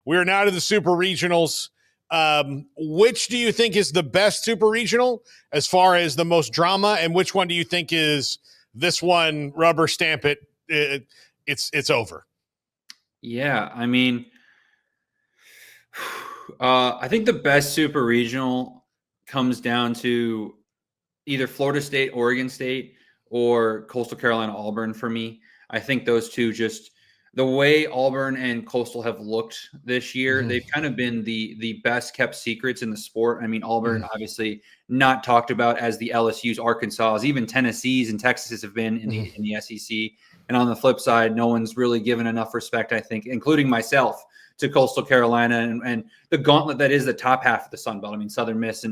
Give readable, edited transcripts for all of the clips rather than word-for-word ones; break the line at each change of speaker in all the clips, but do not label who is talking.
We're now to the super regionals. Which do you think is the best super regional as far as the most drama, and which one do you think is this one? Rubber stamp it. It's over.
Yeah, I mean, I think the best super regional comes down to either Florida State, Oregon State, or Coastal Carolina, Auburn for me. I think those two just the way Auburn and Coastal have looked this year, they've kind of been the best kept secrets in the sport. I mean, Auburn obviously not talked about as the LSU's, Arkansas, even Tennessee's and Texas have been in the SEC. And on the flip side, no one's really given enough respect, I think, including myself, to Coastal Carolina and the gauntlet that is the top half of the Sun Belt. I mean, Southern Miss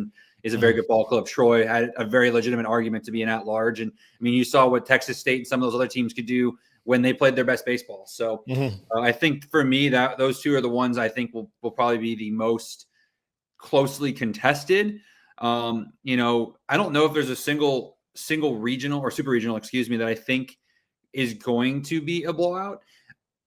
is a very good ball club. Troy had a very legitimate argument to be an at-large. And, I mean, you saw what Texas State and some of those other teams could do when they played their best baseball. So I think for me, that those two are the ones I think will probably be the most closely contested. I don't know if there's a single regional or super regional, that I think is going to be a blowout.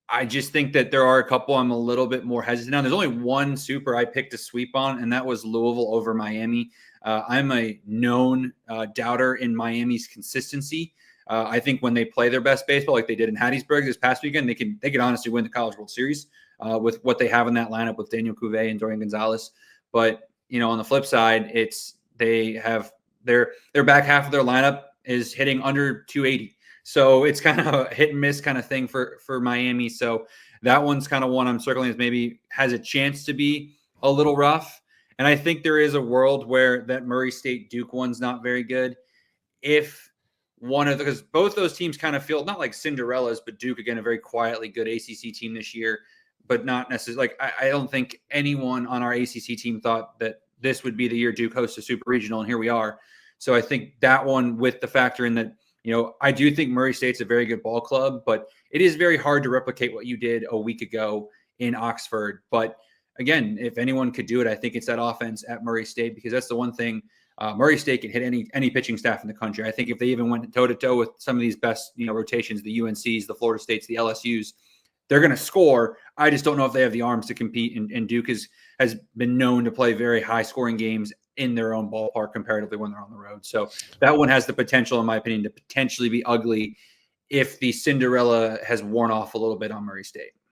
I just think that there are a couple I'm a little bit more hesitant on. There's only one super I picked a sweep on, and that was Louisville over Miami. I'm a known doubter in Miami's consistency. I think when they play their best baseball, like they did in Hattiesburg this past weekend, they can honestly win the College World Series with what they have in that lineup with Daniel Cuvée and Dorian Gonzalez. But on the flip side, they have their back half of their lineup is hitting under 280. So it's kind of a hit and miss kind of thing for Miami. So that one's kind of one I'm circling as maybe has a chance to be a little rough. And I think there is a world where that Murray State Duke one's not very good. If because both those teams kind of feel not like Cinderellas, but Duke, again, a very quietly good ACC team this year, but not necessarily I don't think anyone on our ACC team thought that this would be the year Duke hosts a super regional. And here we are. So I think that one with the factor in that, I do think Murray State's a very good ball club, but it is very hard to replicate what you did a week ago in Oxford. But again, if anyone could do it, I think it's that offense at Murray State, because that's the one thing. Murray State can hit any pitching staff in the country. I think if they even went toe-to-toe with some of these best, rotations, the UNCs, the Florida States, the LSUs, they're going to score. I just don't know if they have the arms to compete. And Duke has been known to play very high-scoring games in their own ballpark comparatively when they're on the road. So that one has the potential, in my opinion, to potentially be ugly if the Cinderella has worn off a little bit on Murray State.